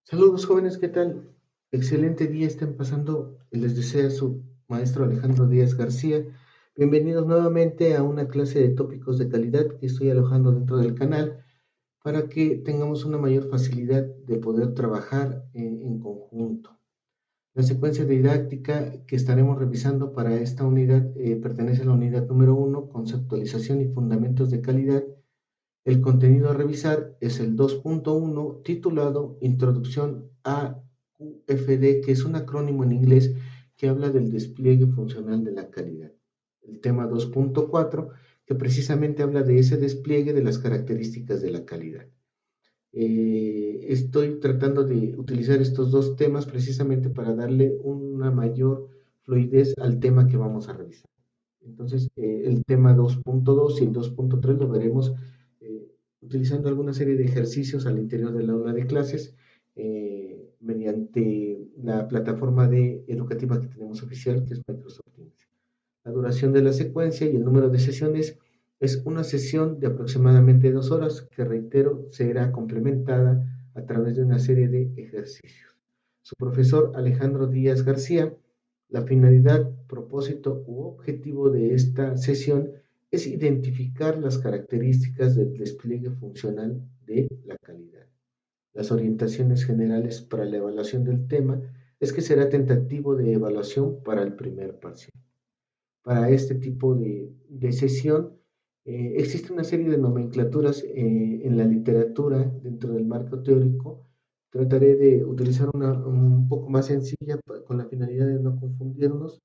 Saludos jóvenes, ¿qué tal? Excelente día estén pasando. Les desea su maestro Alejandro Díaz García. Bienvenidos nuevamente a una clase de tópicos de calidad que estoy alojando dentro del canal para que tengamos una mayor facilidad de poder trabajar en conjunto. La secuencia didáctica que estaremos revisando para esta unidad pertenece a la unidad número uno, conceptualización y fundamentos de calidad. El contenido a revisar es el 2.1 titulado Introducción a QFD, que es un acrónimo en inglés que habla del despliegue funcional de la calidad. El tema 2.4, que precisamente habla de ese despliegue de las características de la calidad. Estoy tratando de utilizar estos dos temas precisamente para darle una mayor fluidez al tema que vamos a revisar. Entonces, el tema 2.2 y el 2.3 lo veremos eh, utilizando alguna serie de ejercicios al interior del aula de clases mediante la plataforma educativa que tenemos oficial, que es Microsoft Teams. La duración de la secuencia y el número de sesiones es una sesión de aproximadamente 2 horas que, reitero, será complementada a través de una serie de ejercicios. Su profesor Alejandro Díaz García. La finalidad, propósito u objetivo de esta sesión es identificar las características del despliegue funcional de la calidad. Las orientaciones generales para la evaluación del tema es que será tentativo de evaluación para el primer parcial. Para este tipo de sesión existe una serie de nomenclaturas en la literatura dentro del marco teórico. Trataré de utilizar una un poco más sencilla con la finalidad de no confundirnos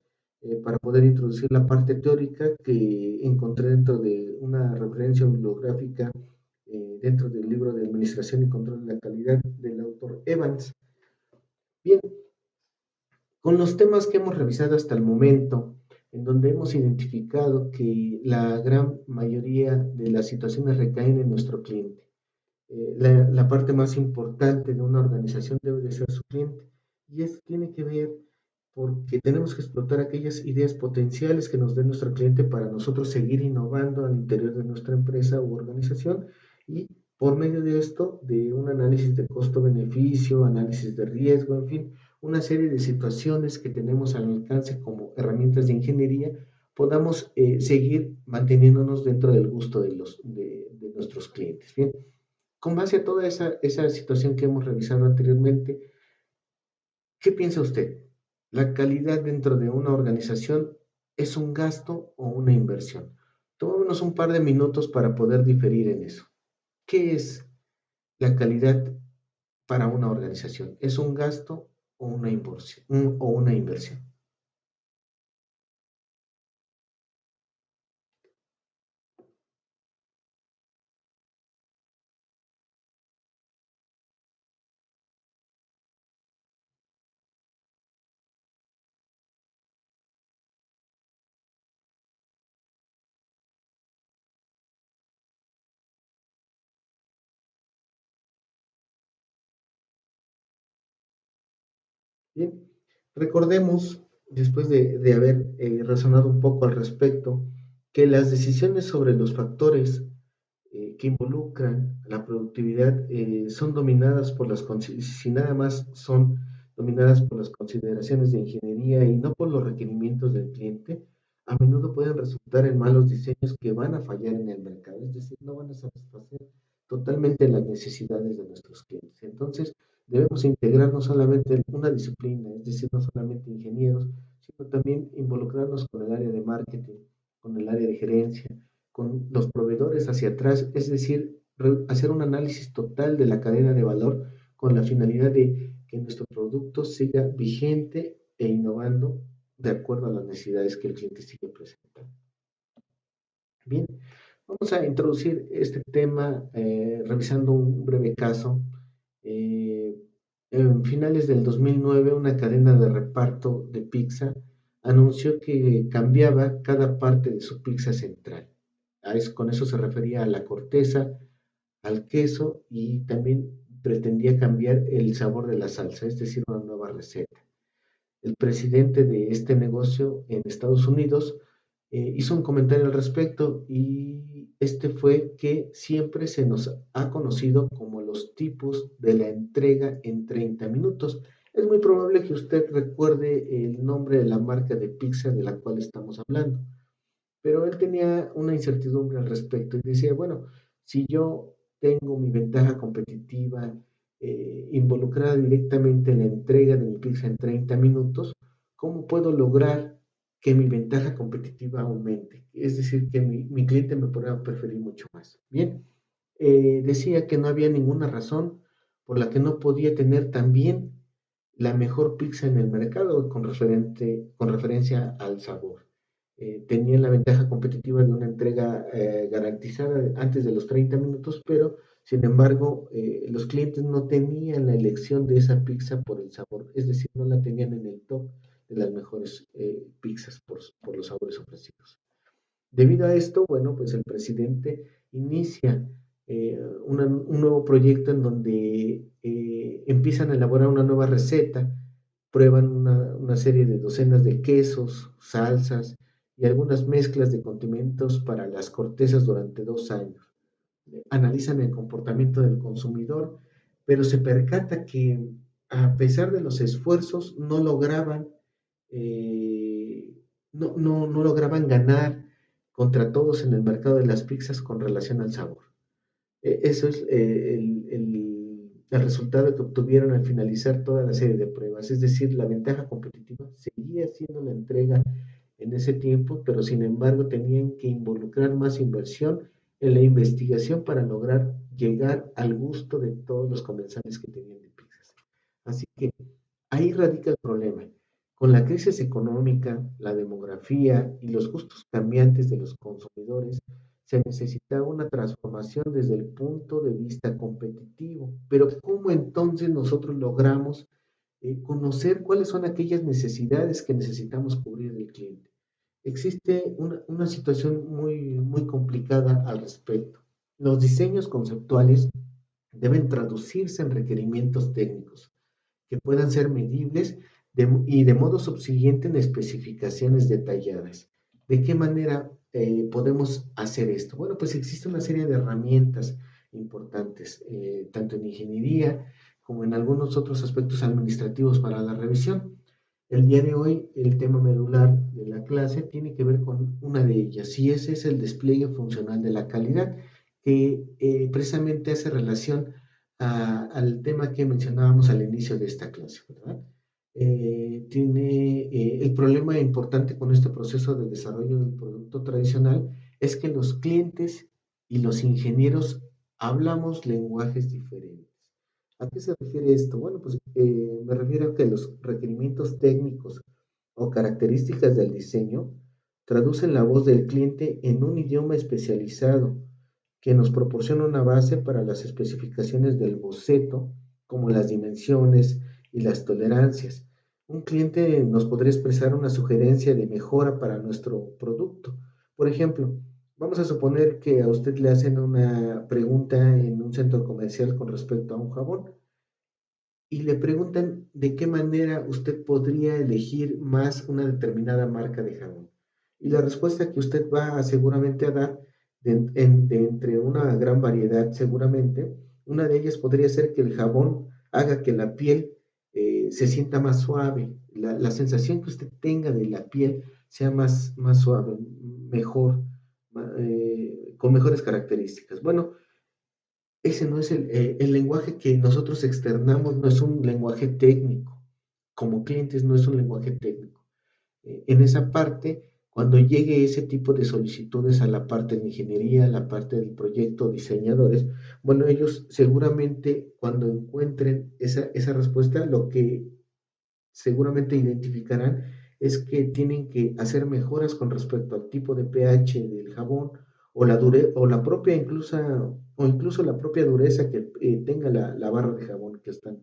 para poder introducir la parte teórica que encontré dentro de una referencia bibliográfica dentro del libro de Administración y Control de la Calidad del autor Evans. Bien, con los temas que hemos revisado hasta el momento, en donde hemos identificado que la gran mayoría de las situaciones recaen en nuestro cliente. La parte más importante de una organización debe de ser su cliente. Y esto tiene que ver porque tenemos que explotar aquellas ideas potenciales que nos dé nuestro cliente para nosotros seguir innovando al interior de nuestra empresa u organización y por medio de esto, de un análisis de costo-beneficio, análisis de riesgo, en fin, una serie de situaciones que tenemos al alcance como herramientas de ingeniería, podamos seguir manteniéndonos dentro del gusto de nuestros clientes. Bien, con base a toda esa situación que hemos revisado anteriormente, ¿qué piensa usted? ¿La calidad dentro de una organización es un gasto o una inversión? Tomémonos un par de minutos para poder diferir en eso. ¿Qué es la calidad para una organización? ¿Es un gasto o una inversión? O una inversión? Bien, recordemos, después de haber razonado un poco al respecto, que las decisiones sobre los factores que involucran la productividad son dominadas por si nada más son dominadas por las consideraciones de ingeniería y no por los requerimientos del cliente, a menudo pueden resultar en malos diseños que van a fallar en el mercado, es decir, no van a satisfacer totalmente las necesidades de nuestros clientes. Entonces, debemos integrar no solamente una disciplina, es decir, no solamente ingenieros, sino también involucrarnos con el área de marketing, con el área de gerencia, con los proveedores hacia atrás, es decir, hacer un análisis total de la cadena de valor con la finalidad de que nuestro producto siga vigente e innovando de acuerdo a las necesidades que el cliente sigue presentando. Bien, vamos a introducir este tema revisando un breve caso. Eh, en finales del 2009, una cadena de reparto de pizza anunció que cambiaba cada parte de su pizza central. Con eso se refería a la corteza, al queso y también pretendía cambiar el sabor de la salsa, es decir, una nueva receta. El presidente de este negocio en Estados Unidos hizo un comentario al respecto y este fue que siempre se nos ha conocido como los tipos de la entrega en 30 minutos. Es muy probable que usted recuerde el nombre de la marca de pizza de la cual estamos hablando, pero él tenía una incertidumbre al respecto y decía, bueno, si yo tengo mi ventaja competitiva involucrada directamente en la entrega de mi pizza en 30 minutos, ¿cómo puedo lograr que mi ventaja competitiva aumente? Es decir, que mi cliente me pueda preferir mucho más. Bien, decía que no había ninguna razón por la que no podía tener también la mejor pizza en el mercado con referencia al sabor. Tenían la ventaja competitiva de una entrega garantizada antes de los 30 minutos, pero sin embargo los clientes no tenían la elección de esa pizza por el sabor, es decir, no la tenían en el top de las mejores pizzas por los sabores ofrecidos. Debido a esto, bueno, pues el presidente inicia un nuevo proyecto en donde empiezan a elaborar una nueva receta, prueban una serie de docenas de quesos, salsas y algunas mezclas de condimentos para las cortezas durante 2 años. Analizan el comportamiento del consumidor, pero se percata que a pesar de los esfuerzos eh, no lograban ganar contra todos en el mercado de las pizzas con relación al sabor. Eso es el resultado que obtuvieron al finalizar toda la serie de pruebas. Es decir, la ventaja competitiva seguía siendo la entrega en ese tiempo, pero sin embargo tenían que involucrar más inversión en la investigación para lograr llegar al gusto de todos los comensales que tenían de pizzas. Así que ahí radica el problema. Con la crisis económica, la demografía y los gustos cambiantes de los consumidores, se necesitaba una transformación desde el punto de vista competitivo. Pero ¿cómo entonces nosotros logramos conocer cuáles son aquellas necesidades que necesitamos cubrir del cliente? Existe una situación muy complicada al respecto. Los diseños conceptuales deben traducirse en requerimientos técnicos que puedan ser medibles y de modo subsiguiente en especificaciones detalladas. ¿De qué manera podemos hacer esto? Bueno, pues existe una serie de herramientas importantes, tanto en ingeniería como en algunos otros aspectos administrativos para la revisión. El día de hoy, el tema medular de la clase tiene que ver con una de ellas, y ese es el despliegue funcional de la calidad, que precisamente hace relación al tema que mencionábamos al inicio de esta clase, ¿verdad? El problema importante con este proceso de desarrollo del producto tradicional es que los clientes y los ingenieros hablamos lenguajes diferentes. ¿A qué se refiere esto? Bueno, pues me refiero a que los requerimientos técnicos o características del diseño traducen la voz del cliente en un idioma especializado que nos proporciona una base para las especificaciones del boceto, como las dimensiones y las tolerancias. Un cliente nos podría expresar una sugerencia de mejora para nuestro producto. Por ejemplo, vamos a suponer que a usted le hacen una pregunta en un centro comercial con respecto a un jabón y le preguntan de qué manera usted podría elegir más una determinada marca de jabón. Y la respuesta que usted va seguramente a dar de entre una gran variedad seguramente, una de ellas podría ser que el jabón haga que la piel se sienta más suave, la sensación que usted tenga de la piel sea más suave, mejor, con mejores características. Bueno, ese no es el lenguaje que nosotros externamos, no es un lenguaje técnico. Como clientes no es un lenguaje técnico. En esa parte, cuando llegue ese tipo de solicitudes a la parte de ingeniería, a la parte del proyecto, diseñadores, bueno, ellos seguramente cuando encuentren esa respuesta, lo que seguramente identificarán es que tienen que hacer mejoras con respecto al tipo de pH del jabón o la propia incluso la propia dureza que tenga la barra de jabón que están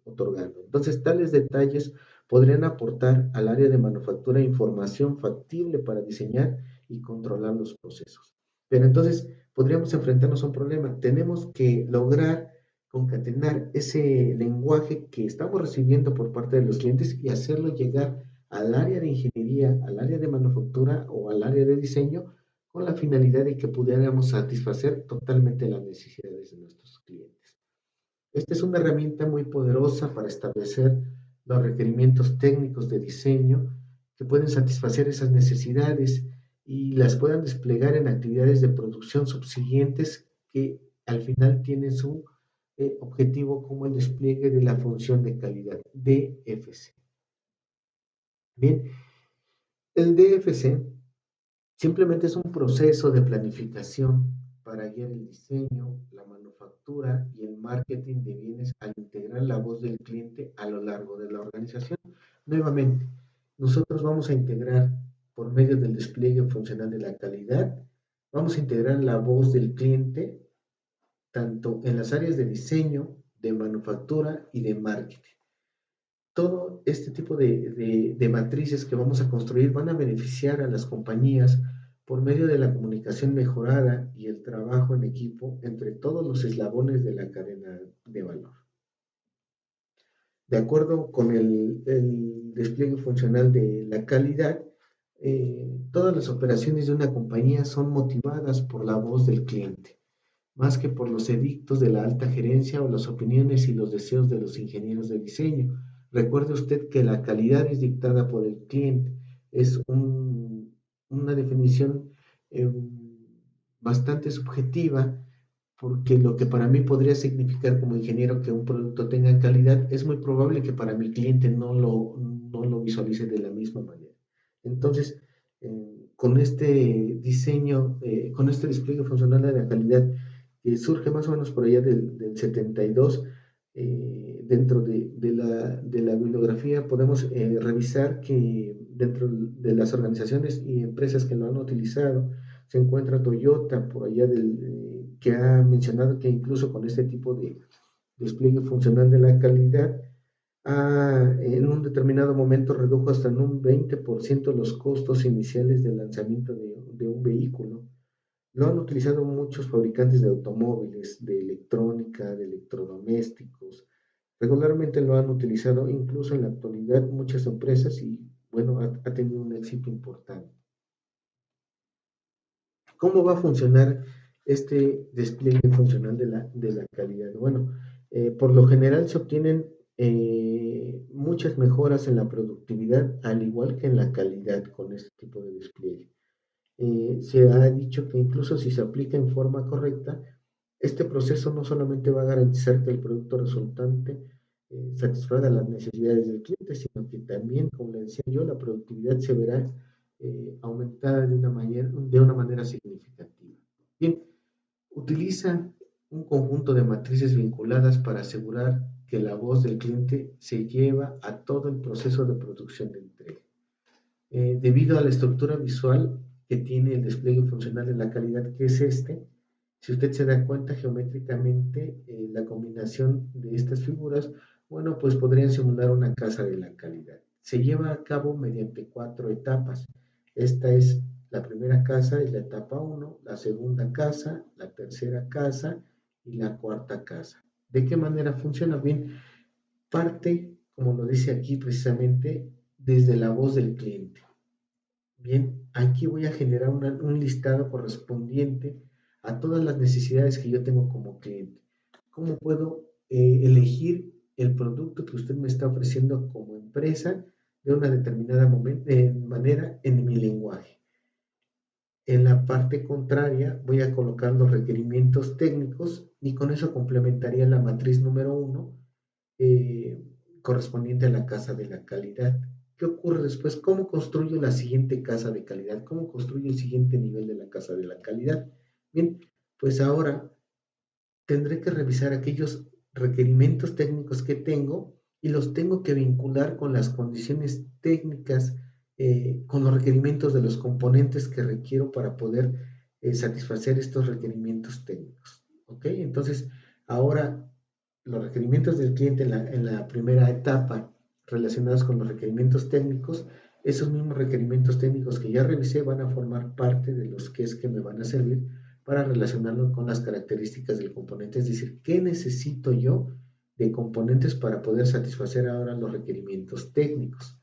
otorgando. Entonces, tales detalles podrían aportar al área de manufactura información factible para diseñar y controlar los procesos. Pero entonces podríamos enfrentarnos a un problema. Tenemos que lograr concatenar ese lenguaje que estamos recibiendo por parte de los clientes y hacerlo llegar al área de ingeniería, al área de manufactura o al área de diseño con la finalidad de que pudiéramos satisfacer totalmente las necesidades de nuestros clientes. Esta es una herramienta muy poderosa para establecer los requerimientos técnicos de diseño que pueden satisfacer esas necesidades y las puedan desplegar en actividades de producción subsiguientes que al final tienen su objetivo como el despliegue de la función de calidad, DFC. Bien, el DFC simplemente es un proceso de planificación para guiar el diseño, la manufactura y el marketing de bienes al integrar la voz del cliente a lo largo de la organización. Nuevamente, nosotros vamos a integrar por medio del despliegue funcional de la calidad, vamos a integrar la voz del cliente tanto en las áreas de diseño, de manufactura y de marketing. Todo este tipo de matrices que vamos a construir van a beneficiar a las compañías por medio de la comunicación mejorada y el trabajo en equipo entre todos los eslabones de la cadena de valor. De acuerdo con el despliegue funcional de la calidad, todas las operaciones de una compañía son motivadas por la voz del cliente, más que por los edictos de la alta gerencia o las opiniones y los deseos de los ingenieros de diseño. Recuerde usted que la calidad es dictada por el cliente. Es una definición eh, bastante subjetiva porque lo que para mí podría significar como ingeniero que un producto tenga calidad, es muy probable que para mi cliente no lo visualice de la misma manera. Entonces, con este diseño, con este despliegue funcional de la calidad, que surge más o menos por allá del 72, dentro de la bibliografía podemos revisar que dentro de las organizaciones y empresas que lo han utilizado, se encuentra Toyota por allá que ha mencionado que incluso con este tipo de despliegue funcional de la calidad, en un determinado momento redujo hasta en un 20% los costos iniciales del lanzamiento de un vehículo. Lo han utilizado muchos fabricantes de automóviles, de electrónica, de electrodomésticos. Regularmente lo han utilizado incluso en la actualidad muchas empresas y bueno, ha tenido un éxito importante. ¿Cómo va a funcionar este despliegue funcional de la calidad? Bueno, por lo general se obtienen muchas mejoras en la productividad, al igual que en la calidad con este tipo de despliegue. Se ha dicho que incluso si se aplica en forma correcta, este proceso no solamente va a garantizar que el producto resultante satisfaga las necesidades del cliente, sino que también, como le decía yo, la productividad se verá aumentada de una manera significativa. Bien, utiliza un conjunto de matrices vinculadas para asegurar que la voz del cliente se lleva a todo el proceso de producción de entrega. Debido a la estructura visual que tiene el despliegue funcional de la calidad, que es este, si usted se da cuenta geométricamente, la combinación de estas figuras, bueno, pues podrían simular una casa de la calidad. Se lleva a cabo mediante 4 etapas. Esta es la primera casa, es la etapa 1, la segunda casa, la tercera casa y la cuarta casa. ¿De qué manera funciona? Bien, parte, como lo dice aquí precisamente, desde la voz del cliente. Bien, aquí voy a generar un listado correspondiente a todas las necesidades que yo tengo como cliente. ¿Cómo puedo elegir el producto que usted me está ofreciendo como empresa de una determinada manera en mi lenguaje? En la parte contraria voy a colocar los requerimientos técnicos y con eso complementaría la matriz número 1 correspondiente a la casa de la calidad. ¿Qué ocurre después? ¿Cómo construyo la siguiente casa de calidad? ¿Cómo construyo el siguiente nivel de la casa de la calidad? Bien, pues ahora tendré que revisar aquellos requerimientos técnicos que tengo y los tengo que vincular con las condiciones técnicas, con los requerimientos de los componentes que requiero para poder satisfacer estos requerimientos técnicos. ¿Ok? Entonces, ahora los requerimientos del cliente en la primera etapa relacionados con los requerimientos técnicos, esos mismos requerimientos técnicos que ya revisé van a formar parte de los que me van a servir para relacionarlo con las características del componente, es decir, ¿qué necesito yo de componentes para poder satisfacer ahora los requerimientos técnicos?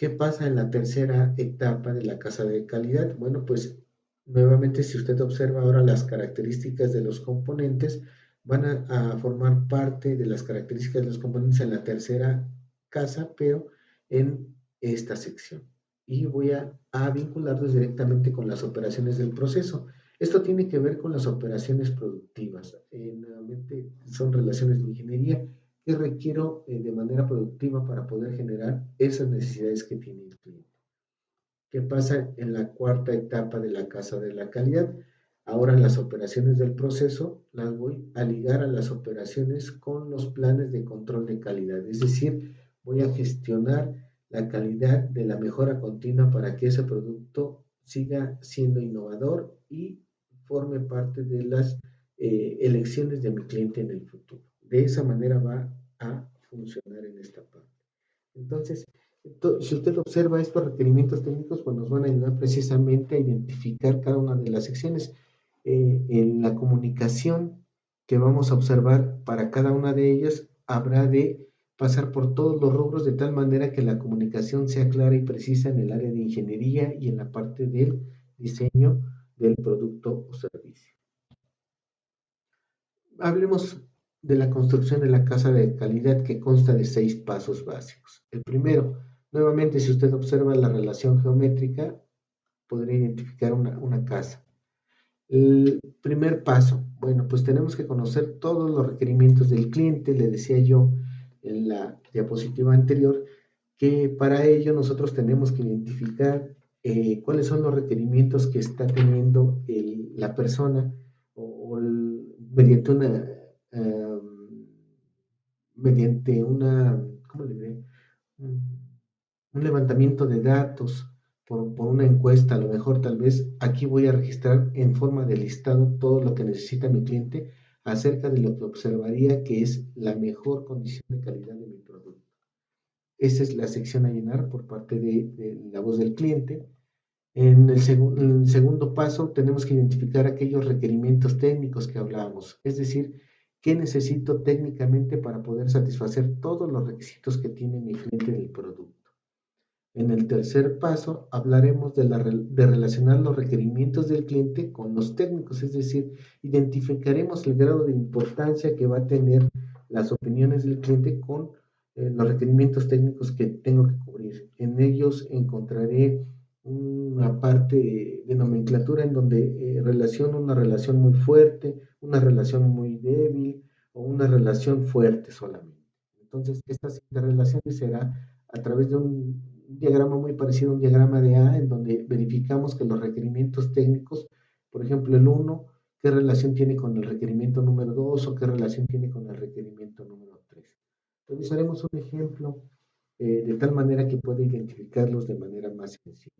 ¿Qué pasa en la tercera etapa de la casa de calidad? Bueno, pues nuevamente si usted observa ahora las características de los componentes, van a formar parte de las características de los componentes en la tercera casa, pero en esta sección. Y voy a vincularlos directamente con las operaciones del proceso. Esto tiene que ver con las operaciones productivas. Nuevamente son relaciones de ingeniería que requiero de manera productiva para poder generar esas necesidades que tiene el cliente. ¿Qué pasa en la cuarta etapa de la casa de la calidad? Ahora las operaciones del proceso las voy a ligar a las operaciones con los planes de control de calidad. Es decir, voy a gestionar la calidad de la mejora continua para que ese producto siga siendo innovador y forme parte de las elecciones de mi cliente en el futuro. De esa manera va a funcionar en esta parte. Entonces, si usted observa estos requerimientos técnicos, pues nos van a ayudar precisamente a identificar cada una de las secciones. En la comunicación que vamos a observar para cada una de ellas, habrá de pasar por todos los rubros de tal manera que la comunicación sea clara y precisa en el área de ingeniería y en la parte del diseño del producto o servicio. Hablemos de la construcción de la casa de calidad que consta de 6 pasos básicos. El primero, nuevamente, si usted observa la relación geométrica, podría identificar una casa. El primer paso, bueno, pues tenemos que conocer todos los requerimientos del cliente. Le decía yo en la diapositiva anterior que para ello nosotros tenemos que identificar cuáles son los requerimientos que está teniendo la persona o mediante una, ¿cómo le diré? Un levantamiento de datos por una encuesta, a lo mejor tal vez aquí voy a registrar en forma de listado todo lo que necesita mi cliente acerca de lo que observaría que es la mejor condición de calidad de mi producto. Esa es la sección a llenar por parte de la voz del cliente. En el segundo paso tenemos que identificar aquellos requerimientos técnicos que hablábamos, es decir, qué necesito técnicamente para poder satisfacer todos los requisitos que tiene mi cliente del producto. En el tercer paso hablaremos de relacionar los requerimientos del cliente con los técnicos, es decir, identificaremos el grado de importancia que va a tener las opiniones del cliente con los requerimientos técnicos que tengo que cubrir. En ellos encontraré una parte de nomenclatura en donde relaciono una relación muy fuerte, una relación muy débil o una relación fuerte solamente. Entonces, estas interrelaciones será a través de un diagrama muy parecido a un diagrama de A, en donde verificamos que los requerimientos técnicos, por ejemplo, el 1, qué relación tiene con el requerimiento número 2 o qué relación tiene con el requerimiento número 3. Revisaremos un ejemplo de tal manera que pueda identificarlos de manera más sencilla.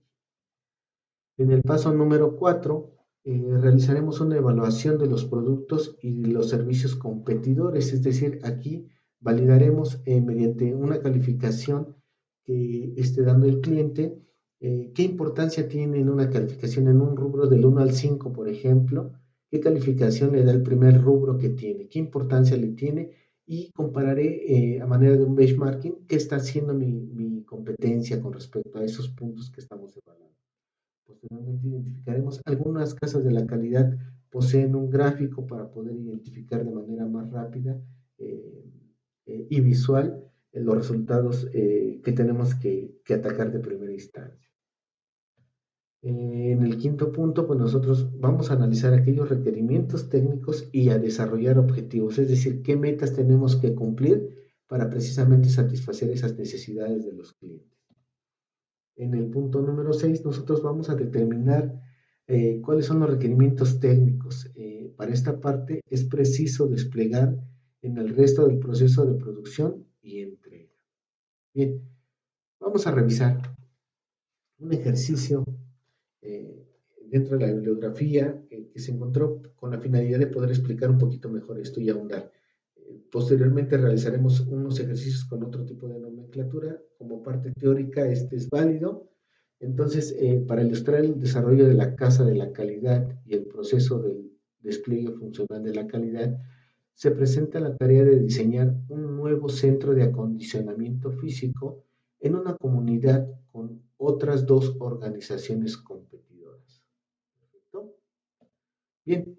En el paso número 4, realizaremos una evaluación de los productos y los servicios competidores, es decir, aquí validaremos mediante una calificación que esté dando el cliente, qué importancia tiene en una calificación en un rubro del 1 al 5, por ejemplo, qué calificación le da el primer rubro que tiene, qué importancia le tiene y compararé a manera de un benchmarking qué está haciendo mi competencia con respecto a esos puntos que estamos evaluando. Posteriormente identificaremos algunas casas de la calidad poseen un gráfico para poder identificar de manera más rápida eh, y visual los resultados que tenemos que atacar de primera instancia. En el quinto punto, pues nosotros vamos a analizar aquellos requerimientos técnicos y a desarrollar objetivos, es decir, qué metas tenemos que cumplir para precisamente satisfacer esas necesidades de los clientes. En el punto número 6, nosotros vamos a determinar cuáles son los requerimientos técnicos. Para esta parte es preciso desplegar en el resto del proceso de producción y entrega. Bien, vamos a revisar un ejercicio eh, dentro de la bibliografía que se encontró con la finalidad de poder explicar un poquito mejor esto y ahondar. Posteriormente realizaremos unos ejercicios con otro tipo de nomenclatura. Como parte teórica, este es válido. Entonces, para ilustrar el desarrollo de la casa de la calidad y el proceso del despliegue funcional de la calidad, se presenta la tarea de diseñar un nuevo centro de acondicionamiento físico en una comunidad con otras dos organizaciones competidoras. ¿Perfecto? Bien,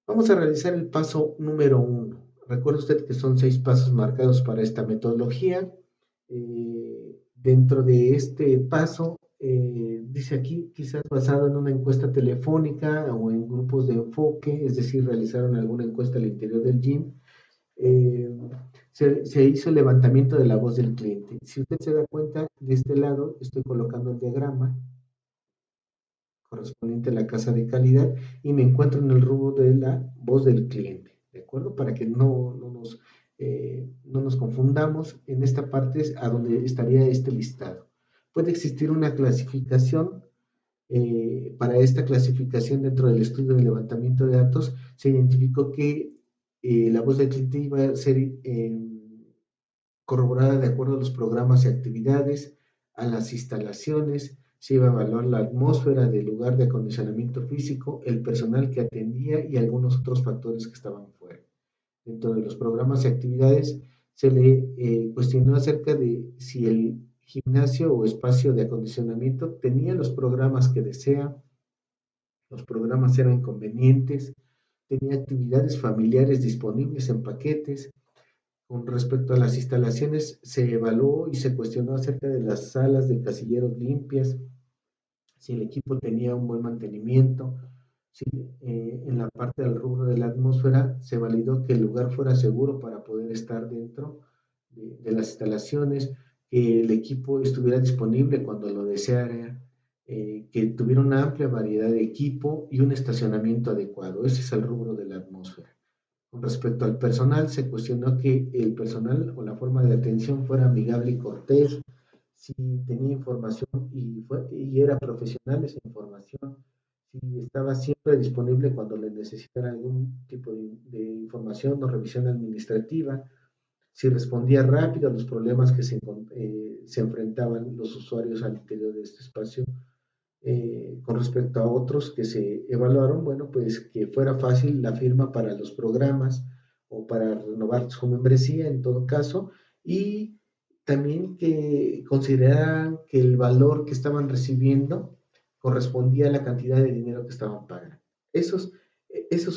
vamos a realizar el paso número uno. Recuerde usted que son 6 pasos marcados para esta metodología. Dentro de este paso, dice aquí, quizás basado en una encuesta telefónica o en grupos de enfoque, es decir, realizaron alguna encuesta al interior del gym, eh, se hizo el levantamiento de la voz del cliente. Si usted se da cuenta, de este lado estoy colocando el diagrama correspondiente a la casa de calidad y me encuentro en el rubro de la voz del cliente, ¿de acuerdo? Para que no nos confundamos, en esta parte es a donde estaría este listado. Puede existir una clasificación. Para esta clasificación dentro del estudio de levantamiento de datos se identificó que la voz del cliente iba a ser corroborada de acuerdo a los programas y actividades, a las instalaciones, se iba a evaluar la atmósfera del lugar de acondicionamiento físico, el personal que atendía y algunos otros factores que estaban fuera. Dentro de los programas y actividades se le cuestionó acerca de si el gimnasio o espacio de acondicionamiento tenía los programas que desea, los programas eran convenientes, tenía actividades familiares disponibles en paquetes. Con respecto a las instalaciones, se evaluó y se cuestionó acerca de las salas de casilleros limpias, si el equipo tenía un buen mantenimiento, si en la parte del rubro de la atmósfera se validó que el lugar fuera seguro para poder estar dentro de las instalaciones, que el equipo estuviera disponible cuando lo deseara, que tuviera una amplia variedad de equipo y un estacionamiento adecuado. Ese es el rubro de la atmósfera. Con respecto al personal, se cuestionó que el personal o la forma de atención fuera amigable y cortés, si tenía información y era profesional esa información, si estaba siempre disponible cuando le necesitara algún tipo de información o revisión administrativa, si respondía rápido a los problemas que se enfrentaban los usuarios al interior de este espacio. Con respecto a otros que se evaluaron, bueno, pues que fuera fácil la firma para los programas o para renovar su membresía en todo caso, y también que consideraran que el valor que estaban recibiendo correspondía a la cantidad de dinero que estaban pagando. Esos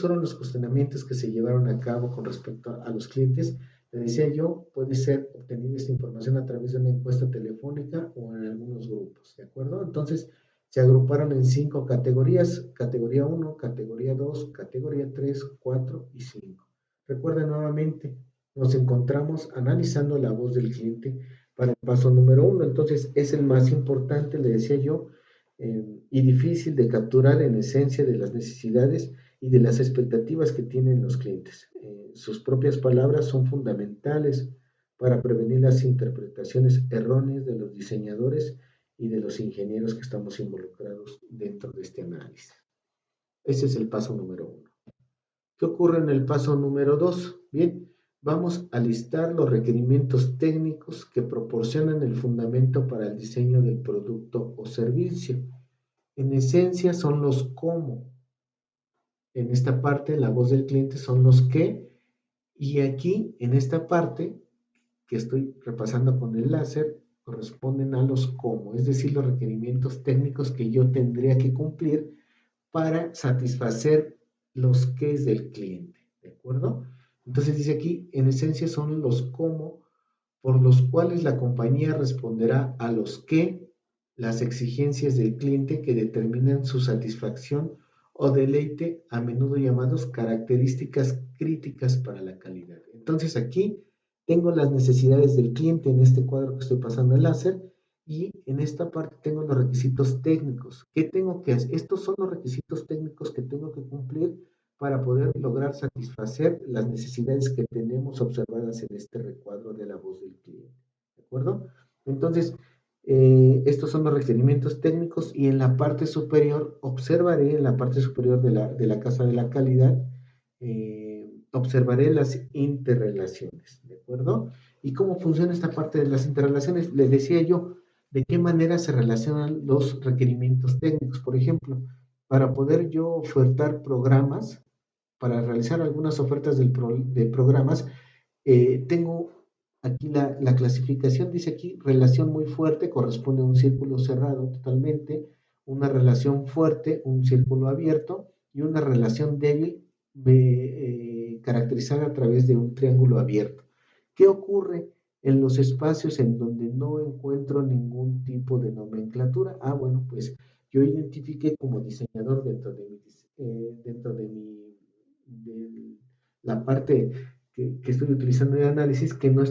fueron los cuestionamientos que se llevaron a cabo con respecto a los clientes. Le decía yo, puede ser obtenida esta información a través de una encuesta telefónica o en algunos grupos, ¿de acuerdo? Entonces, se agruparon en 5 categorías: categoría 1, categoría 2, categoría 3, 4 y 5. Recuerden nuevamente, nos encontramos analizando la voz del cliente para el paso número 1. Entonces, es el más importante, le decía yo, y difícil de capturar en esencia de las necesidades y de las expectativas que tienen los clientes. Sus propias palabras son fundamentales para prevenir las interpretaciones erróneas de los diseñadores y de los ingenieros que estamos involucrados dentro de este análisis. Ese es el paso número 1. ¿Qué ocurre en el paso número 2? Bien, vamos a listar los requerimientos técnicos que proporcionan el fundamento para el diseño del producto o servicio. En esencia son los cómo. En esta parte, la voz del cliente son los qué. Y aquí, en esta parte, que estoy repasando con el láser, corresponden a los cómo, es decir, los requerimientos técnicos que yo tendría que cumplir para satisfacer los qués del cliente, ¿de acuerdo? Entonces dice aquí, en esencia son los cómo por los cuales la compañía responderá a los qué, las exigencias del cliente que determinan su satisfacción o deleite, a menudo llamados características críticas para la calidad. Entonces aquí tengo las necesidades del cliente en este cuadro que estoy pasando el láser, y en esta parte tengo los requisitos técnicos. ¿Qué tengo que hacer? Estos son los requisitos técnicos que tengo que cumplir para poder lograr satisfacer las necesidades que tenemos observadas en este recuadro de la voz del cliente. ¿De acuerdo? Entonces, estos son los requerimientos técnicos, y en la parte superior, observaré en la parte superior de la casa de la calidad, observaré las interrelaciones, ¿de acuerdo? ¿Y cómo funciona esta parte de las interrelaciones? Les decía yo, ¿de qué manera se relacionan los requerimientos técnicos? Por ejemplo, para poder yo ofertar programas, para realizar algunas ofertas de programas, tengo Aquí la clasificación dice aquí, relación muy fuerte corresponde a un círculo cerrado totalmente, una relación fuerte, un círculo abierto, y una relación débil caracterizada a través de un triángulo abierto. ¿Qué ocurre en los espacios en donde no encuentro ningún tipo de nomenclatura? Bueno, pues yo identifiqué como diseñador de la parte que estoy utilizando de análisis, que no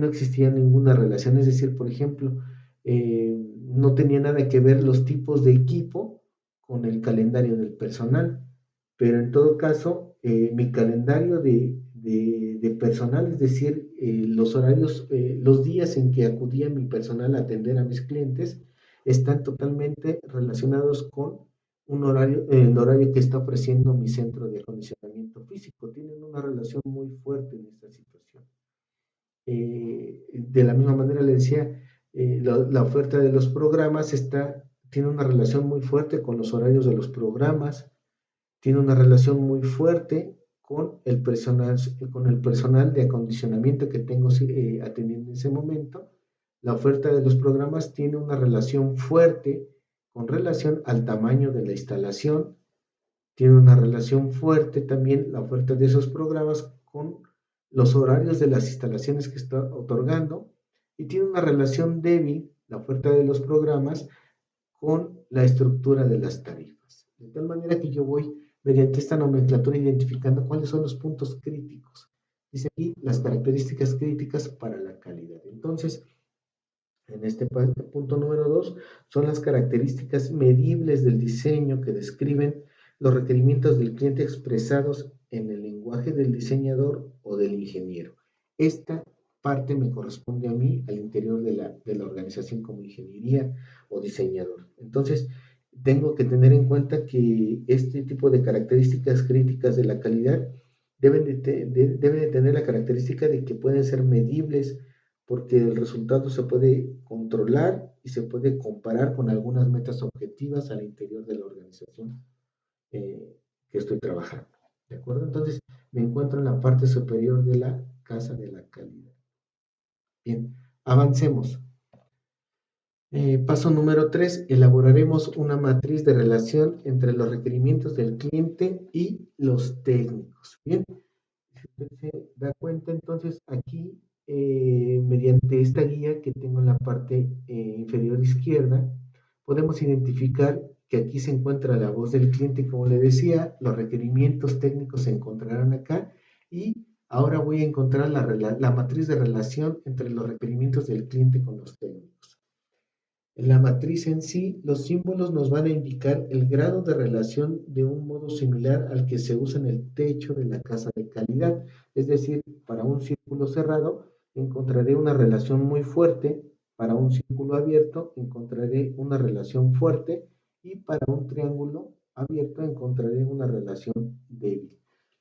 existía ninguna relación. Es decir, por ejemplo, no tenía nada que ver los tipos de equipo con el calendario del personal, pero en todo caso, mi calendario de personal, es decir, los horarios, los días en que acudía mi personal a atender a mis clientes, están totalmente relacionados con el horario que está ofreciendo mi centro de acondicionamiento físico. Tienen una relación muy fuerte en esta situación. De la misma manera le decía, la oferta de los programas tiene una relación muy fuerte con los horarios de los programas, tiene una relación muy fuerte con el personal de acondicionamiento que tengo atendiendo en ese momento. La oferta de los programas tiene una relación fuerte con relación al tamaño de la instalación, tiene una relación fuerte también la oferta de esos programas con los horarios de las instalaciones que está otorgando, y tiene una relación débil la oferta de los programas con la estructura de las tarifas. De tal manera que yo voy mediante esta nomenclatura identificando cuáles son los puntos críticos. Dice aquí las características críticas para la calidad. Entonces, en este punto número 2 son las características medibles del diseño que describen los requerimientos del cliente expresados en el lenguaje del diseñador o del ingeniero. Esta parte me corresponde a mí al interior de la organización como ingeniería o diseñador. Entonces, tengo que tener en cuenta que este tipo de características críticas de la calidad deben de tener la característica de que pueden ser medibles, porque el resultado se puede controlar y se puede comparar con algunas metas objetivas al interior de la organización que estoy trabajando. ¿De acuerdo? Entonces, me encuentro en la parte superior de la casa de la calidad. Bien, avancemos. Paso número 3, elaboraremos una matriz de relación entre los requerimientos del cliente y los técnicos. Bien, se da cuenta entonces aquí, mediante esta guía que tengo en la parte inferior izquierda, podemos identificar que aquí se encuentra la voz del cliente, como le decía, los requerimientos técnicos se encontrarán acá, y ahora voy a encontrar la matriz de relación entre los requerimientos del cliente con los técnicos. En la matriz en sí, los símbolos nos van a indicar el grado de relación de un modo similar al que se usa en el techo de la casa de calidad. Es decir, para un círculo cerrado encontraré una relación muy fuerte, para un círculo abierto encontraré una relación fuerte, y para un triángulo abierto encontraré una relación débil.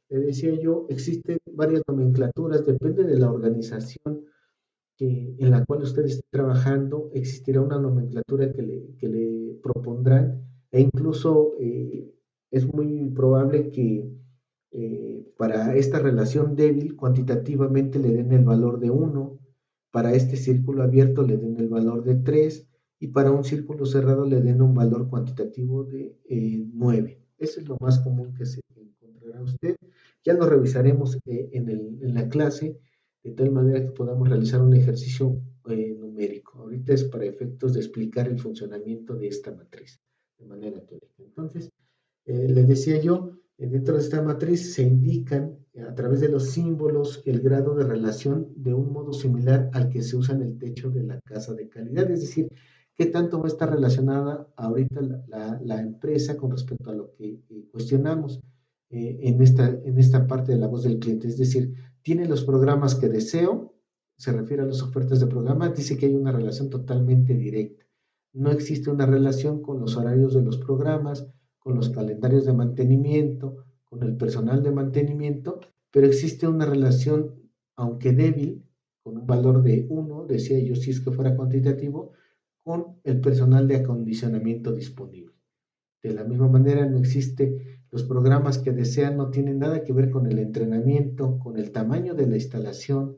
Le decía yo, existen varias nomenclaturas, depende de la organización en la cual usted esté trabajando, existirá una nomenclatura que le propondrán, e incluso es muy probable que para esta relación débil cuantitativamente le den el valor de 1, para este círculo abierto le den el valor de 3, y para un círculo cerrado le den un valor cuantitativo de 9. Eso es lo más común que se encontrará usted. Ya lo revisaremos en la clase, de tal manera que podamos realizar un ejercicio numérico. Ahorita es para efectos de explicar el funcionamiento de esta matriz de manera teórica. Entonces, les decía yo, dentro de esta matriz se indican a través de los símbolos el grado de relación de un modo similar al que se usa en el techo de la casa de calidad. Es decir, qué tanto va a estar relacionada ahorita la empresa con respecto a lo que cuestionamos en esta parte de la voz del cliente. Es decir, tiene los programas que deseo, se refiere a las ofertas de programas, dice que hay una relación totalmente directa. No existe una relación con los horarios de los programas, con los calendarios de mantenimiento, con el personal de mantenimiento, pero existe una relación, aunque débil, con un valor de 1, decía yo, si es que fuera cuantitativo, con el personal de acondicionamiento disponible. De la misma manera, no existe, los programas que desean no tienen nada que ver con el entrenamiento, con el tamaño de la instalación,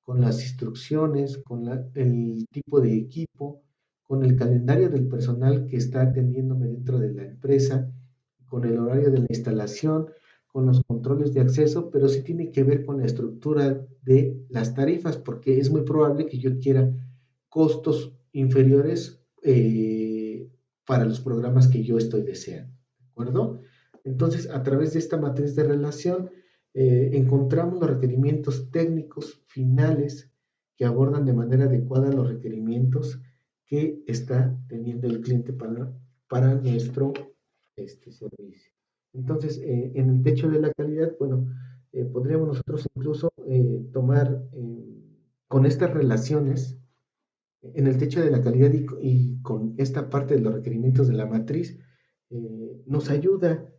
con las instrucciones, el tipo de equipo, con el calendario del personal que está atendiéndome dentro de la empresa, con el horario de la instalación, con los controles de acceso, pero sí tiene que ver con la estructura de las tarifas, porque es muy probable que yo quiera costos inferiores para los programas que yo estoy deseando, ¿de acuerdo? Entonces, a través de esta matriz de relación, encontramos los requerimientos técnicos finales que abordan de manera adecuada los requerimientos que está teniendo el cliente para nuestro servicio. Entonces, en el techo de la calidad, bueno, podríamos nosotros incluso tomar con estas relaciones en el techo de la calidad y con esta parte de los requerimientos de la matriz, nos ayuda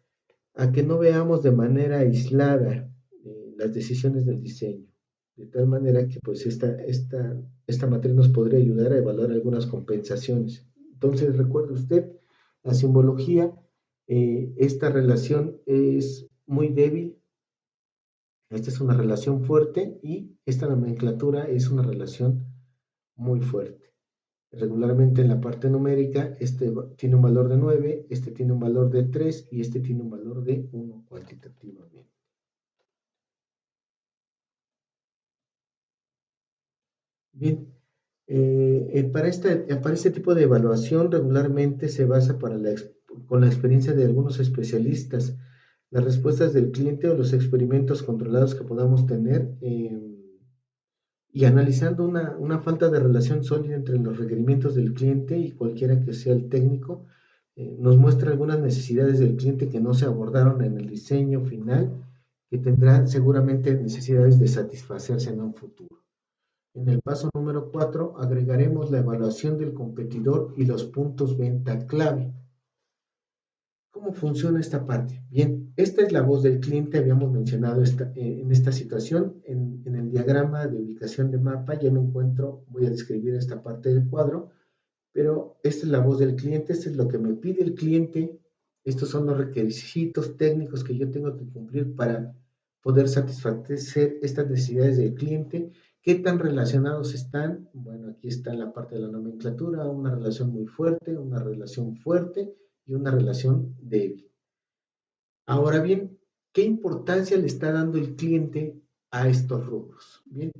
a que no veamos de manera aislada las decisiones del diseño, de tal manera que pues esta matriz nos podría ayudar a evaluar algunas compensaciones. Entonces, recuerde usted, la simbología, esta relación es muy débil, esta es una relación fuerte y esta nomenclatura es una relación muy fuerte. Regularmente en la parte numérica, este tiene un valor de 9, este tiene un valor de 3 y este tiene un valor de 1 cuantitativamente. Bien, para este tipo de evaluación regularmente se basa con la experiencia de algunos especialistas, las respuestas del cliente o los experimentos controlados que podamos tener y analizando una falta de relación sólida entre los requerimientos del cliente y cualquiera que sea el técnico, nos muestra algunas necesidades del cliente que no se abordaron en el diseño final, que tendrá seguramente necesidades de satisfacerse en un futuro. En el paso número 4 agregaremos la evaluación del competidor y los puntos venta clave. ¿Cómo funciona esta parte? Bien, esta es la voz del cliente, habíamos mencionado en esta situación, en el diagrama de ubicación de mapa, ya me encuentro, voy a describir esta parte del cuadro, pero esta es la voz del cliente, esto es lo que me pide el cliente, estos son los requisitos técnicos que yo tengo que cumplir para poder satisfacer estas necesidades del cliente. ¿Qué tan relacionados están? Bueno, aquí está la parte de la nomenclatura, una relación muy fuerte, una relación fuerte y una relación débil. Ahora bien, ¿qué importancia le está dando el cliente a estos rubros? Bien,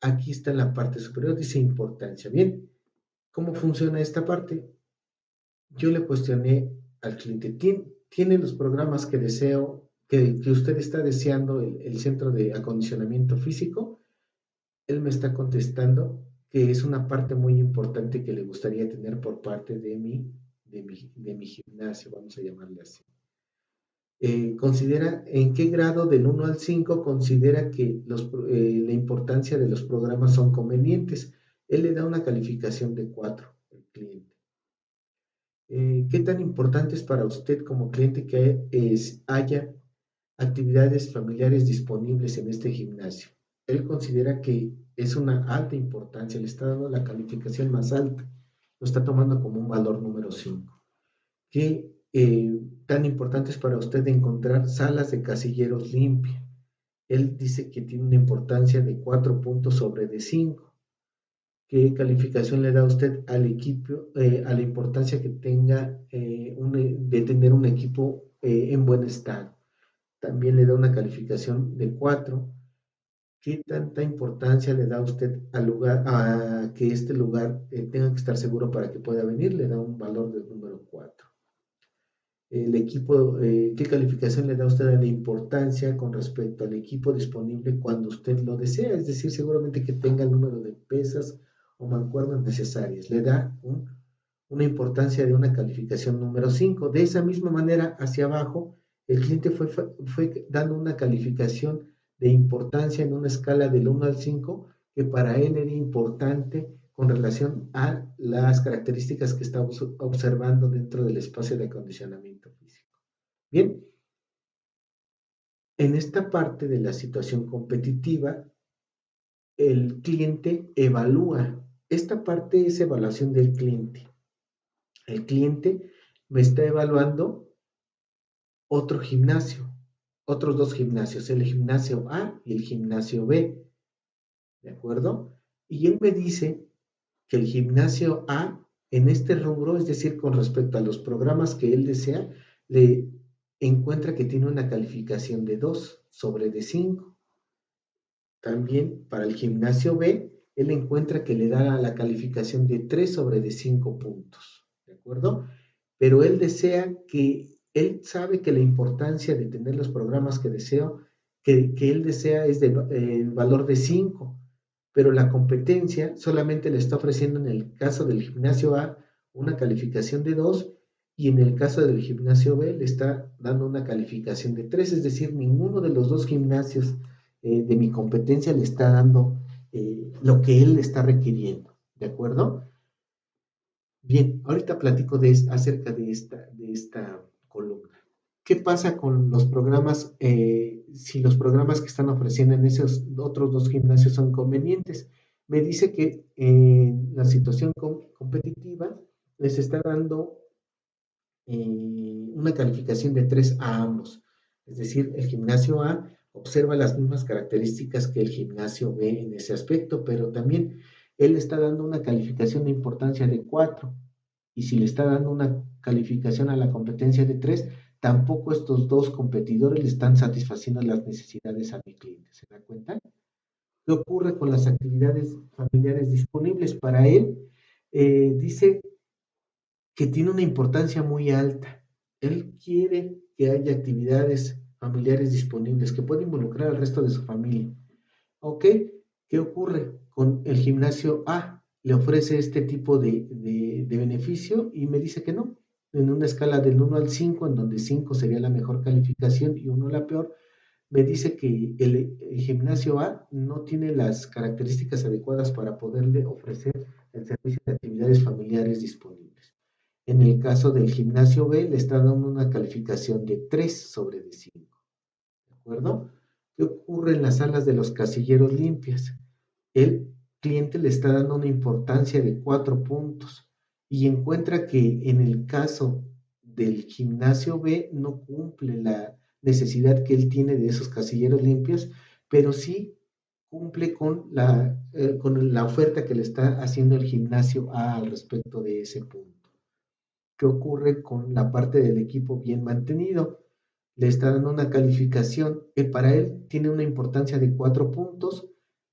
aquí está en la parte superior, dice importancia. Bien, ¿cómo funciona esta parte? Yo le cuestioné al cliente, ¿tiene los programas que deseo, que usted está deseando el centro de acondicionamiento físico? Él me está contestando que es una parte muy importante que le gustaría tener por parte de mi gimnasio, vamos a llamarle así. Considera en qué grado del 1 al 5 considera que la importancia de los programas son convenientes. Él le da una calificación de 4 al cliente. ¿Qué tan importante es para usted como cliente que haya actividades familiares disponibles en este gimnasio? Él considera que es una alta importancia, le está dando la calificación más alta, lo está tomando como un valor número 5. ¿Qué tan importante es para usted encontrar salas de casilleros limpias? Él dice que tiene una importancia de 4 puntos sobre de 5. ¿Qué calificación le da usted al equipo, a la importancia que tenga de tener un equipo en buen estado? También le da una calificación de 4. ¿Qué tanta importancia le da usted al lugar, a que este lugar tenga que estar seguro para que pueda venir? Le da un valor del número 4. El equipo, ¿qué calificación le da usted a la importancia con respecto al equipo disponible cuando usted lo desea? Es decir, seguramente que tenga el número de pesas o mancuernas necesarias. Le da una importancia de una calificación número 5. De esa misma manera, hacia abajo, el cliente fue dando una calificación de importancia en una escala del 1 al 5 que para él era importante con relación a las características que estamos observando dentro del espacio de acondicionamiento físico. Bien, en esta parte de la situación competitiva, el cliente evalúa. Esta parte es evaluación del cliente. El cliente me está evaluando otro gimnasio, otros dos gimnasios, el gimnasio A y el gimnasio B. ¿de acuerdo? Y él me dice que el gimnasio A en este rubro, es decir, con respecto a los programas que él desea, le encuentra que tiene una calificación de 2 sobre de 5. También para el gimnasio B, él encuentra que le da la calificación de 3 sobre de 5 puntos, ¿de acuerdo? Pero él desea que, él sabe que la importancia de tener los programas que deseo, que él desea es de valor de 5, pero la competencia solamente le está ofreciendo en el caso del gimnasio A una calificación de 2 y en el caso del gimnasio B le está dando una calificación de 3, es decir, ninguno de los dos gimnasios de mi competencia le está dando lo que él le está requiriendo, ¿de acuerdo? Bien, ahorita platico acerca de esta columna. ¿Qué pasa con los programas si los programas que están ofreciendo en esos otros dos gimnasios son convenientes? Me dice que en la situación competitiva les está dando una calificación de 3 a ambos. Es decir, el gimnasio A observa las mismas características que el gimnasio B en ese aspecto, pero también él está dando una calificación de importancia de 4. Y si le está dando una calificación a la competencia de 3, tampoco estos dos competidores le están satisfaciendo las necesidades a mi cliente. ¿Se da cuenta? ¿Qué ocurre con las actividades familiares disponibles para él? Dice que tiene una importancia muy alta. Él quiere que haya actividades familiares disponibles que pueda involucrar al resto de su familia. ¿Ok? ¿Qué ocurre con el gimnasio A? Le ofrece este tipo de beneficio y me dice que no. En una escala del 1 al 5, en donde 5 sería la mejor calificación y 1 la peor, me dice que el gimnasio A no tiene las características adecuadas para poderle ofrecer el servicio de actividades familiares disponibles. En el caso del gimnasio B, le está dando una calificación de 3 sobre de 5. ¿De acuerdo? ¿Qué ocurre en las salas de los casilleros limpias? El cliente le está dando una importancia de 4 puntos y encuentra que en el caso del gimnasio B no cumple la necesidad que él tiene de esos casilleros limpios, pero sí cumple con la oferta que le está haciendo el gimnasio A al respecto de ese punto. ¿Qué ocurre con la parte del equipo bien mantenido? Le está dando una calificación que para él tiene una importancia de 4 puntos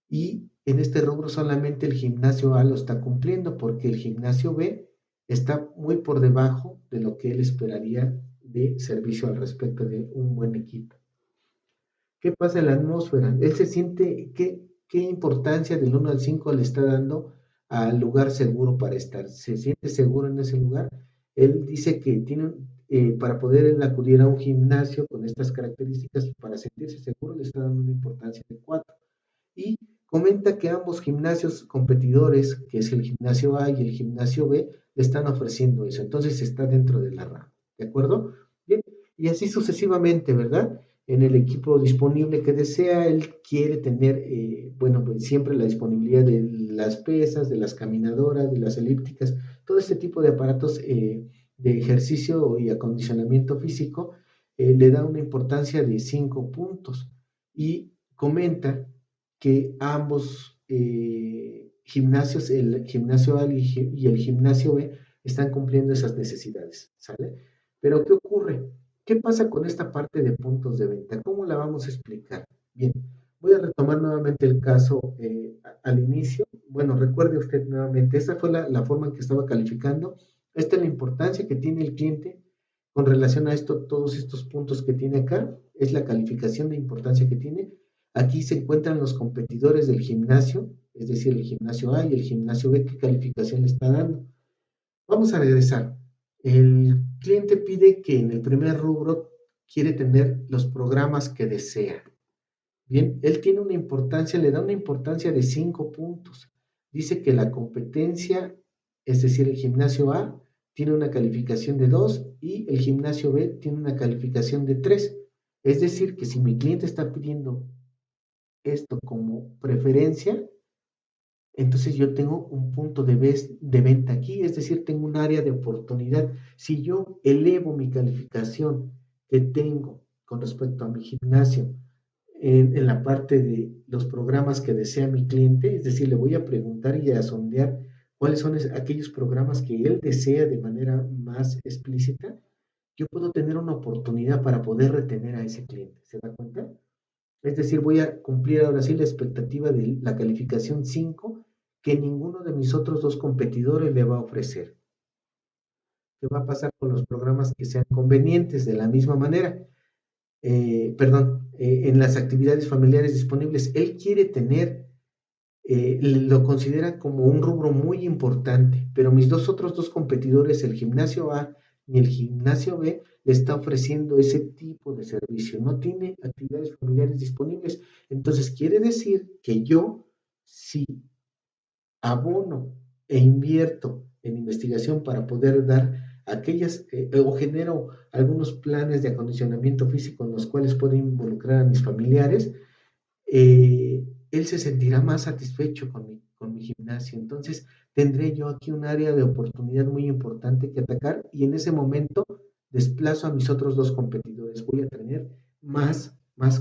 y en este rubro solamente el gimnasio A lo está cumpliendo porque el gimnasio B está muy por debajo de lo que él esperaría de servicio al respecto de un buen equipo. ¿Qué pasa en la atmósfera? Él se siente, ¿qué importancia del 1 al 5 le está dando al lugar seguro para estar? ¿Se siente seguro en ese lugar? Él dice que tiene, para poder él acudir a un gimnasio con estas características, para sentirse seguro, le está dando una importancia de 4. Y comenta que ambos gimnasios competidores, que es el gimnasio A y el gimnasio B, le están ofreciendo eso. Entonces está dentro de la rama. ¿De acuerdo? Bien. Y así sucesivamente, ¿verdad? En el equipo disponible que desea, él quiere tener, bueno, pues siempre la disponibilidad de las pesas, de las caminadoras, de las elípticas, todo este tipo de aparatos de ejercicio y acondicionamiento físico, le da una importancia de 5 puntos y comenta que ambos gimnasios, el gimnasio A y el gimnasio B, están cumpliendo esas necesidades, ¿sale? Pero ¿qué ocurre? ¿Qué pasa con esta parte de puntos de venta? ¿Cómo la vamos a explicar? Bien, voy a retomar nuevamente el caso al inicio. Bueno, recuerde usted nuevamente, esta fue la forma en que estaba calificando. Esta es la importancia que tiene el cliente con relación a esto, todos estos puntos que tiene acá, es la calificación de importancia que tiene. Aquí se encuentran los competidores del gimnasio, es decir, el gimnasio A y el gimnasio B, qué calificación le está dando. Vamos a regresar. El cliente pide que en el primer rubro quiere tener los programas que desea. Bien, él tiene una importancia, le da una importancia de 5 puntos. Dice que la competencia, es decir, el gimnasio A tiene una calificación de 2 y el gimnasio B tiene una calificación de 3. Es decir, que si mi cliente está pidiendo esto como preferencia, entonces yo tengo un punto de venta aquí, es decir, tengo un área de oportunidad. Si yo elevo mi calificación que tengo con respecto a mi gimnasio, en la parte de los programas que desea mi cliente, es decir, le voy a preguntar y a sondear cuáles son aquellos programas que él desea de manera más explícita, yo puedo tener una oportunidad para poder retener a ese cliente. ¿Se da cuenta? Es decir, voy a cumplir ahora sí la expectativa de la calificación 5 que ninguno de mis otros dos competidores le va a ofrecer. ¿Qué va a pasar con los programas que sean convenientes de la misma manera? En las actividades familiares disponibles, él quiere tener, lo considera como un rubro muy importante, pero mis otros dos competidores, el gimnasio A y el gimnasio B, le está ofreciendo ese tipo de servicio, no tiene actividades familiares disponibles. Entonces, quiere decir que yo, si abono e invierto en investigación para poder dar aquellas o genero algunos planes de acondicionamiento físico en los cuales puedo involucrar a mis familiares, él se sentirá más satisfecho con mi gimnasio. Entonces, tendré yo aquí un área de oportunidad muy importante que atacar y en ese momento desplazo a mis otros dos competidores. Voy a tener más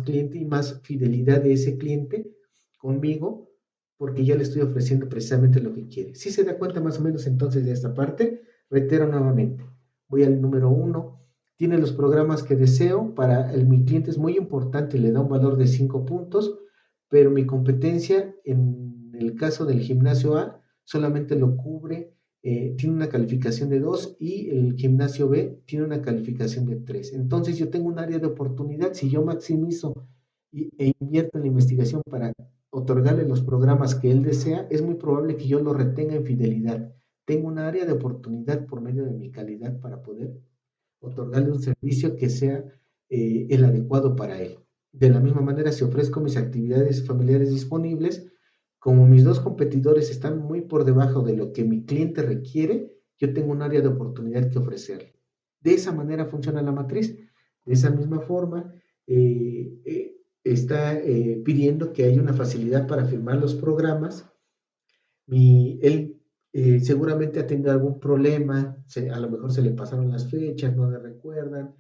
cliente y más fidelidad de ese cliente conmigo porque ya le estoy ofreciendo precisamente lo que quiere. Si se da cuenta más o menos entonces de esta parte, reitero nuevamente. Voy al número 1. Tiene los programas que deseo. Para mi cliente es muy importante, le da un valor de 5 puntos, pero mi competencia en el caso del gimnasio A solamente lo cubre, tiene una calificación de 2 y el gimnasio B tiene una calificación de 3. Entonces yo tengo un área de oportunidad. Si yo maximizo e invierto en la investigación para otorgarle los programas que él desea, es muy probable que yo lo retenga en fidelidad. Tengo un área de oportunidad por medio de mi calidad para poder otorgarle un servicio que sea el adecuado para él. De la misma manera, si ofrezco mis actividades familiares disponibles, como mis dos competidores están muy por debajo de lo que mi cliente requiere, yo tengo un área de oportunidad que ofrecerle. De esa manera funciona la matriz. De esa misma forma, está pidiendo que haya una facilidad para firmar los programas. Él seguramente ha tenido algún problema, a lo mejor se le pasaron las fechas, no le recuerdan,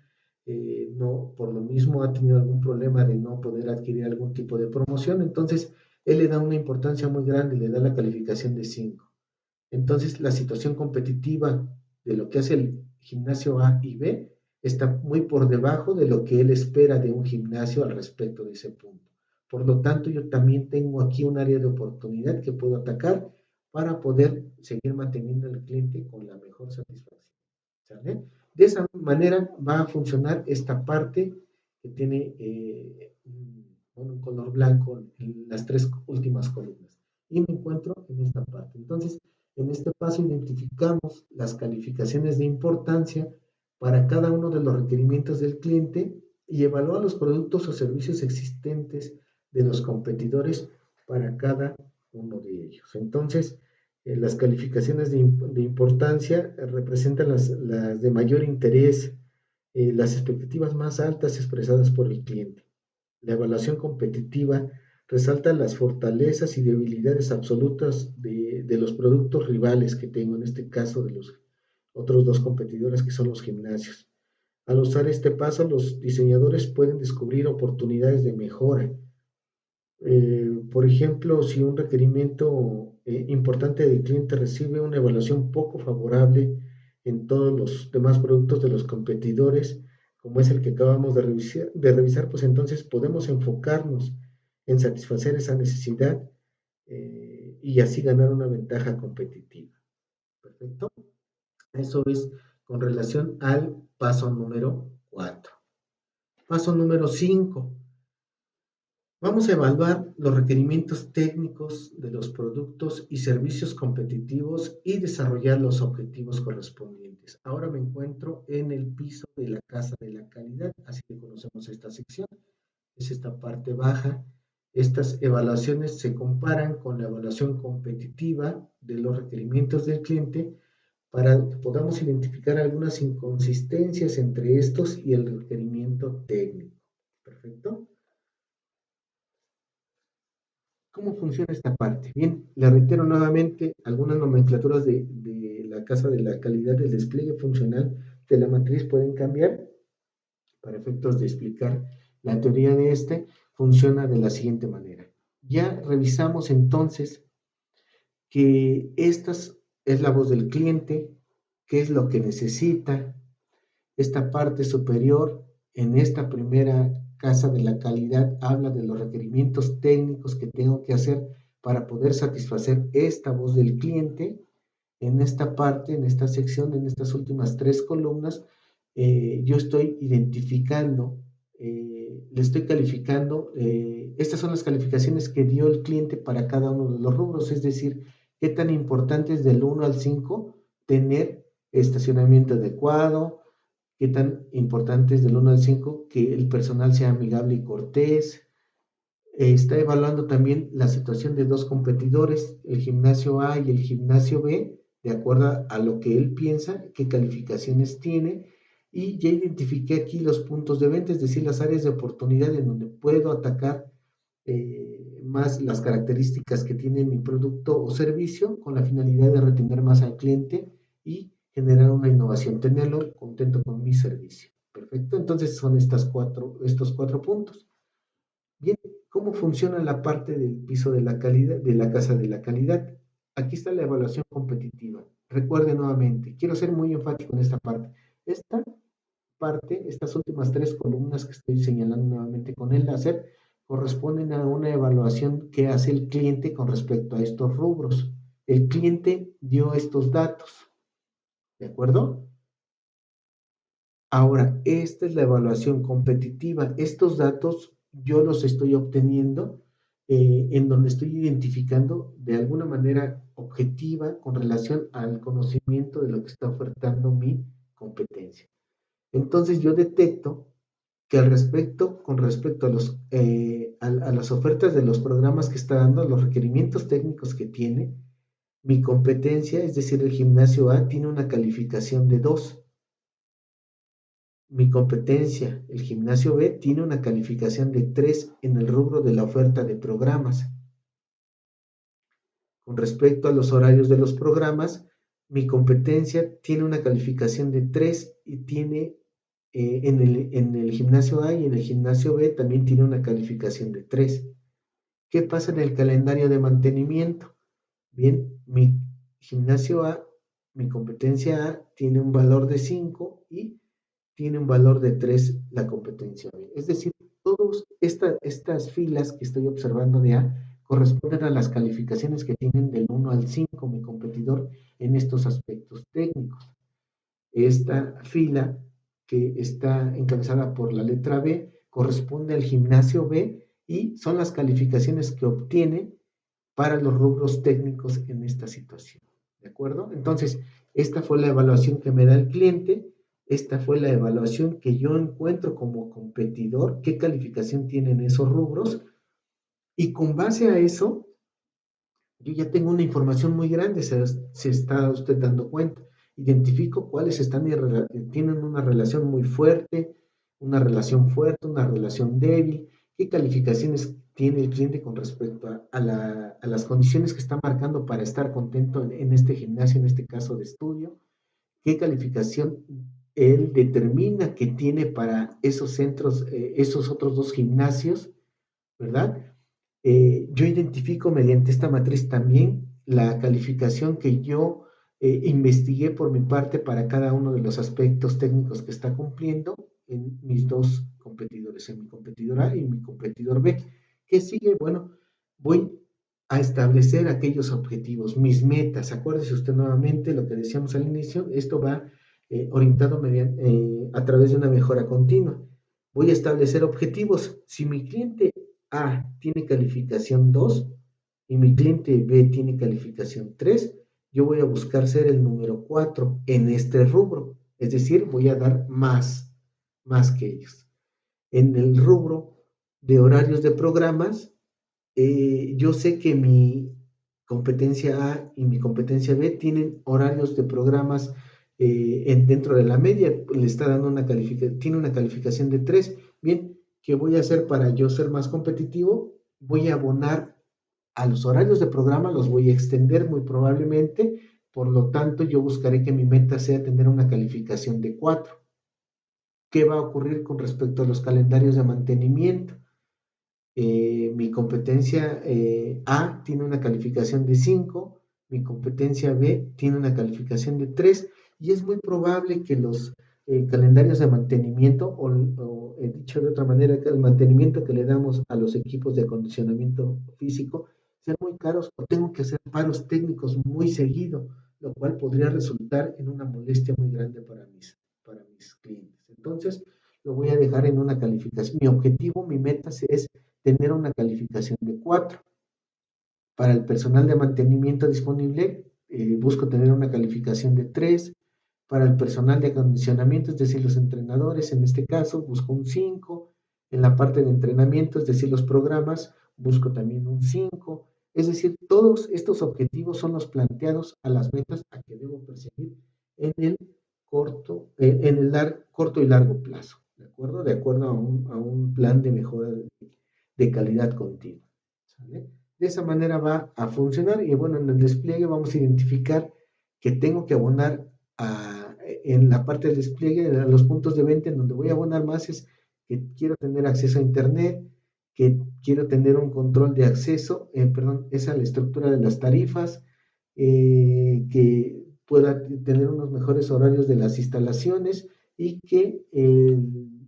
no, por lo mismo ha tenido algún problema de no poder adquirir algún tipo de promoción, entonces él le da una importancia muy grande, le da la calificación de 5. Entonces la situación competitiva de lo que hace el gimnasio A y B está muy por debajo de lo que él espera de un gimnasio al respecto de ese punto. Por lo tanto, yo también tengo aquí un área de oportunidad que puedo atacar para poder seguir manteniendo al cliente con la mejor satisfacción. ¿Sale? De esa manera va a funcionar esta parte que tiene un color blanco en las tres últimas columnas. Y me encuentro en esta parte. Entonces, en este paso identificamos las calificaciones de importancia para cada uno de los requerimientos del cliente y evalúa los productos o servicios existentes de los competidores para cada uno de ellos. Entonces, las calificaciones de importancia representan las de mayor interés, las expectativas más altas expresadas por el cliente. La evaluación competitiva resalta las fortalezas y debilidades absolutas de los productos rivales que tengo, en este caso de los otros dos competidores que son los gimnasios. Al usar este paso, los diseñadores pueden descubrir oportunidades de mejora. Por ejemplo, si un requerimiento importante del cliente recibe una evaluación poco favorable en todos los demás productos de los competidores, como es el que acabamos de revisar, pues entonces podemos enfocarnos en satisfacer esa necesidad y así ganar una ventaja competitiva. Perfecto. Eso es con relación al paso número 4. Paso número 5. Vamos a evaluar los requerimientos técnicos de los productos y servicios competitivos y desarrollar los objetivos correspondientes. Ahora me encuentro en el piso de la casa de la calidad, así que conocemos esta sección. Es esta parte baja. Estas evaluaciones se comparan con la evaluación competitiva de los requerimientos del cliente para que podamos identificar algunas inconsistencias entre estos y el requerimiento técnico. Perfecto. ¿Cómo funciona esta parte? Bien, le reitero nuevamente, algunas nomenclaturas de la casa de la calidad del despliegue funcional de la matriz pueden cambiar para efectos de explicar la teoría de este. funciona de la siguiente manera. Ya revisamos entonces que esta es la voz del cliente, qué es lo que necesita. Esta parte superior, en esta primera casa de la calidad, habla de los requerimientos técnicos que tengo que hacer para poder satisfacer esta voz del cliente. En esta parte, en esta sección, en estas últimas tres columnas, yo estoy identificando, le estoy calificando, estas son las calificaciones que dio el cliente para cada uno de los rubros, es decir, qué tan importante es del 1 al 5 tener estacionamiento adecuado, qué tan importante es del 1 al 5 que el personal sea amigable y cortés. Está evaluando también la situación de dos competidores, el gimnasio A y el gimnasio B, de acuerdo a lo que él piensa, qué calificaciones tiene, y ya identifiqué aquí los puntos de venta, es decir, las áreas de oportunidad en donde puedo atacar más las características que tiene mi producto o servicio con la finalidad de retener más al cliente y generar una innovación, tenerlo contento con mi servicio. Perfecto, entonces son estos cuatro puntos. Bien, ¿cómo funciona la parte del piso de la calidad, de la casa de la calidad? Aquí está la evaluación competitiva. Recuerde nuevamente, quiero ser muy enfático en esta parte. Esta parte, estas últimas tres columnas que estoy señalando nuevamente con el láser, corresponden a una evaluación que hace el cliente con respecto a estos rubros. El cliente dio estos datos, ¿de acuerdo? Ahora, esta es la evaluación competitiva. Estos datos yo los estoy obteniendo en donde estoy identificando de alguna manera objetiva con relación al conocimiento de lo que está ofertando mi competencia. Entonces yo detecto que con respecto a, a las ofertas de los programas que está dando, los requerimientos técnicos que tiene, mi competencia, es decir, el gimnasio A, tiene una calificación de 2. Mi competencia, el gimnasio B, tiene una calificación de 3 en el rubro de la oferta de programas. Con respecto a los horarios de los programas, mi competencia tiene una calificación de 3 y tiene en el gimnasio A y en el gimnasio B también tiene una calificación de 3. ¿Qué pasa en el calendario de mantenimiento? Bien, mi gimnasio A, mi competencia A tiene un valor de 5 y tiene un valor de 3 la competencia B. Es decir, todas estas filas que estoy observando de A corresponden a las calificaciones que tienen del 1 al 5 mi competidor en estos aspectos técnicos. Esta fila que está encabezada por la letra B corresponde al gimnasio B y son las calificaciones que obtiene para los rubros técnicos en esta situación. ¿De acuerdo? Entonces, esta fue la evaluación que me da el cliente, esta fue la evaluación que yo encuentro como competidor, qué calificación tienen esos rubros, y con base a eso, yo ya tengo una información muy grande, se está usted dando cuenta. Identifico cuáles tienen una relación muy fuerte, una relación débil, qué calificaciones tiene el cliente con respecto a las condiciones que está marcando para estar contento en este gimnasio, en este caso de estudio, qué calificación él determina que tiene para esos centros, esos otros dos gimnasios, ¿verdad? Yo identifico mediante esta matriz también la calificación que yo investigué por mi parte para cada uno de los aspectos técnicos que está cumpliendo en mis dos competidores, en mi competidor A y mi competidor B. ¿Qué sigue? Bueno, voy a establecer aquellos objetivos, mis metas. Acuérdese usted nuevamente lo que decíamos al inicio, esto va orientado a través de una mejora continua. Voy a establecer objetivos. Si mi cliente A tiene calificación 2 y mi cliente B tiene calificación 3, yo voy a buscar ser el número 4 en este rubro. Es decir, voy a dar más que ellos. En el rubro de horarios de programas, yo sé que mi competencia A y mi competencia B tienen horarios de programas dentro de la media, le está dando tiene una calificación de 3. Bien, ¿qué voy a hacer para yo ser más competitivo? Voy a abonar a los horarios de programa, los voy a extender muy probablemente, por lo tanto yo buscaré que mi meta sea tener una calificación de 4. ¿Qué va a ocurrir con respecto a los calendarios de mantenimiento? Mi competencia A tiene una calificación de 5, mi competencia B tiene una calificación de 3 y es muy probable que los calendarios de mantenimiento o dicho de otra manera, que el mantenimiento que le damos a los equipos de acondicionamiento físico sean muy caros o tengo que hacer paros técnicos muy seguido, lo cual podría resultar en una molestia muy grande para mis clientes. Entonces, lo voy a dejar en una calificación. Mi objetivo, mi meta es tener una calificación de 4. Para el personal de mantenimiento disponible, busco tener una calificación de 3. Para el personal de acondicionamiento, es decir, los entrenadores, en este caso, busco un 5. En la parte de entrenamiento, es decir, los programas, busco también un 5. Es decir, todos estos objetivos son los planteados a las metas a que debo perseguir en el corto y largo plazo, ¿de acuerdo? De acuerdo a un plan de mejora de calidad continua. ¿Sale? De esa manera va a funcionar y bueno, en el despliegue vamos a identificar que tengo que abonar en la parte del despliegue, a los puntos de venta en donde voy a abonar más es que quiero tener acceso a internet, que quiero tener un control de acceso, perdón, esa es la estructura de las tarifas, que pueda tener unos mejores horarios de las instalaciones y que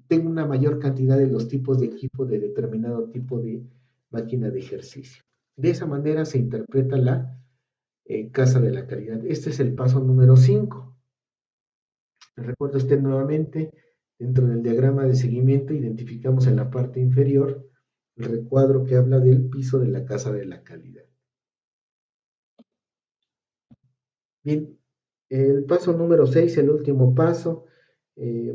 tenga una mayor cantidad de los tipos de equipo de determinado tipo de máquina de ejercicio. De esa manera se interpreta la casa de la calidad. Este es el paso número 5. Recuerda usted nuevamente, dentro del diagrama de seguimiento identificamos en la parte inferior el recuadro que habla del piso de la casa de la calidad. Bien, el paso número 6, el último paso,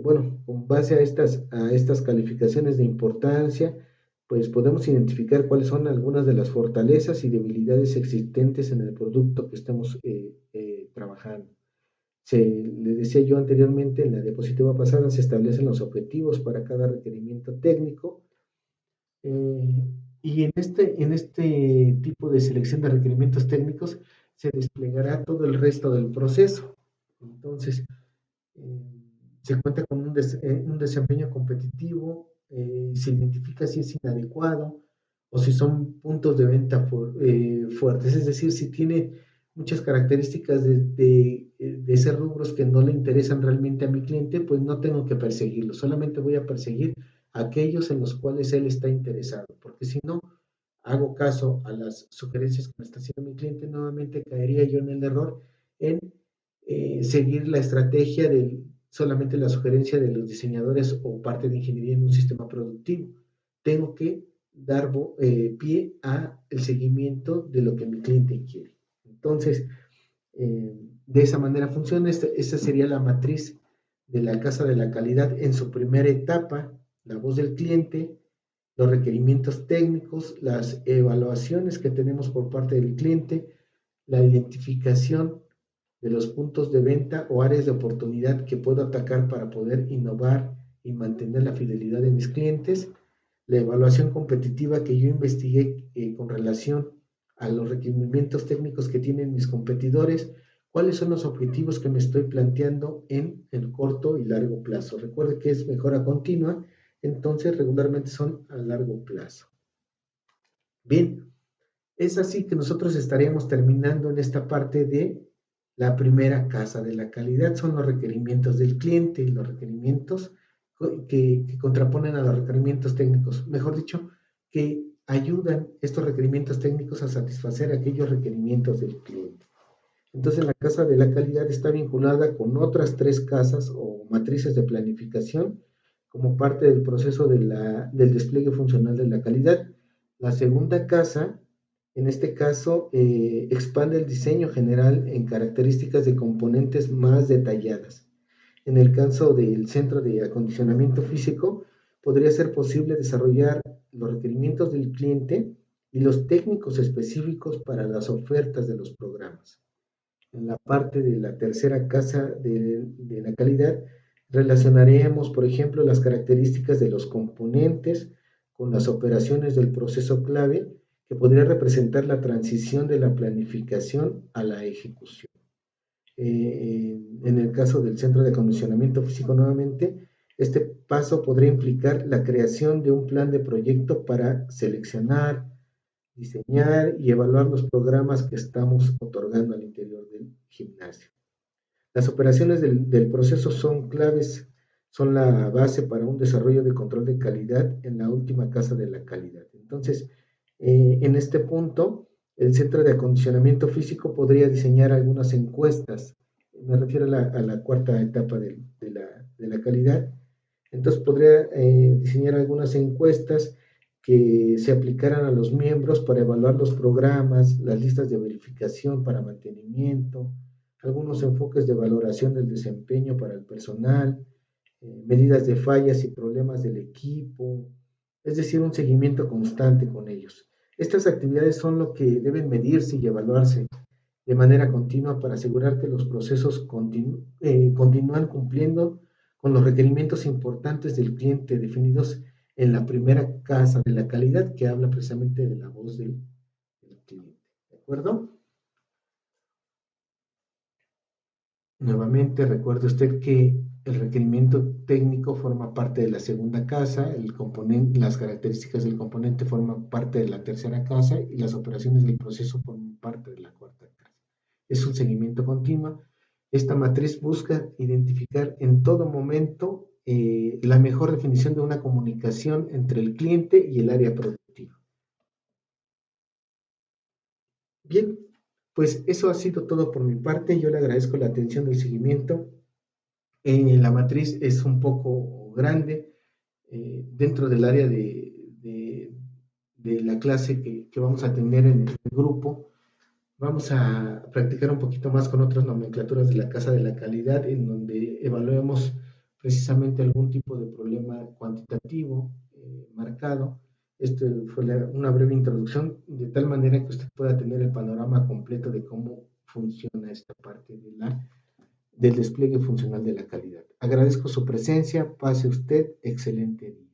bueno, con base a estas calificaciones de importancia, pues podemos identificar cuáles son algunas de las fortalezas y debilidades existentes en el producto que estamos trabajando. Le decía yo anteriormente, en la diapositiva pasada, se establecen los objetivos para cada requerimiento técnico. Y en este tipo de selección de requerimientos técnicos se desplegará todo el resto del proceso. Entonces, eh, se cuenta con un desempeño competitivo, se identifica si es inadecuado o si son puntos de venta fuertes, es decir, si tiene muchas características de ser rubros que no le interesan realmente a mi cliente, pues no tengo que perseguirlo, solamente voy a perseguir aquellos en los cuales él está interesado, porque si no hago caso a las sugerencias que me está haciendo mi cliente, nuevamente caería yo en el error en seguir la estrategia de solamente la sugerencia de los diseñadores o parte de ingeniería en un sistema productivo. Tengo que dar pie a el seguimiento de lo que mi cliente quiere. Entonces, de esa manera funciona. Esta sería la matriz de la casa de la calidad en su primera etapa, la voz del cliente, los requerimientos técnicos, las evaluaciones que tenemos por parte del cliente, la identificación de los puntos de venta o áreas de oportunidad que puedo atacar para poder innovar y mantener la fidelidad de mis clientes, la evaluación competitiva que yo investigué con relación a los requerimientos técnicos que tienen mis competidores, cuáles son los objetivos que me estoy planteando en el corto y largo plazo. Recuerde que es mejora continua, entonces regularmente son a largo plazo. Bien, es así que nosotros estaríamos terminando en esta parte de la primera casa de la calidad. Son los requerimientos del cliente, los requerimientos que contraponen a los requerimientos técnicos. Mejor dicho, que ayudan estos requerimientos técnicos a satisfacer aquellos requerimientos del cliente. Entonces, la casa de la calidad está vinculada con otras 3 casas o matrices de planificación como parte del proceso del despliegue funcional de la calidad. La segunda casa, en este caso, expande el diseño general en características de componentes más detalladas. En el caso del centro de acondicionamiento físico, podría ser posible desarrollar los requerimientos del cliente y los técnicos específicos para las ofertas de los programas. En la parte de la tercera casa de la calidad, relacionaremos, por ejemplo, las características de los componentes con las operaciones del proceso clave que podría representar la transición de la planificación a la ejecución. En el caso del centro de acondicionamiento físico nuevamente, Este paso podría implicar la creación de un plan de proyecto para seleccionar, diseñar y evaluar los programas que estamos otorgando al interior del gimnasio. Las operaciones del proceso son claves, son la base para un desarrollo de control de calidad en la última casa de la calidad. Entonces, en este punto, el centro de acondicionamiento físico podría diseñar algunas encuestas, me refiero a la cuarta etapa de la calidad. Entonces, podría diseñar algunas encuestas que se aplicaran a los miembros para evaluar los programas, las listas de verificación para mantenimiento, algunos enfoques de valoración del desempeño para el personal, medidas de fallas y problemas del equipo, es decir, un seguimiento constante con ellos. Estas actividades son lo que deben medirse y evaluarse de manera continua para asegurar que los procesos continúan cumpliendo con los requerimientos importantes del cliente definidos en la primera casa de la calidad que habla precisamente de la voz del cliente. ¿De acuerdo? Nuevamente, recuerde usted que el requerimiento técnico forma parte de la segunda casa, el componente, las características del componente forman parte de la tercera casa y las operaciones del proceso forman parte de la cuarta casa. Es un seguimiento continuo. Esta matriz busca identificar en todo momento la mejor definición de una comunicación entre el cliente y el área productiva. Bien, pues eso ha sido todo por mi parte. Yo le agradezco la atención del seguimiento. La matriz es un poco grande dentro del área de la clase que vamos a tener en el grupo. Vamos a practicar un poquito más con otras nomenclaturas de la casa de la calidad, en donde evaluemos precisamente algún tipo de problema cuantitativo marcado. Esto fue una breve introducción, de tal manera que usted pueda tener el panorama completo de cómo funciona esta parte del despliegue funcional de la calidad. Agradezco su presencia, pase usted, excelente día.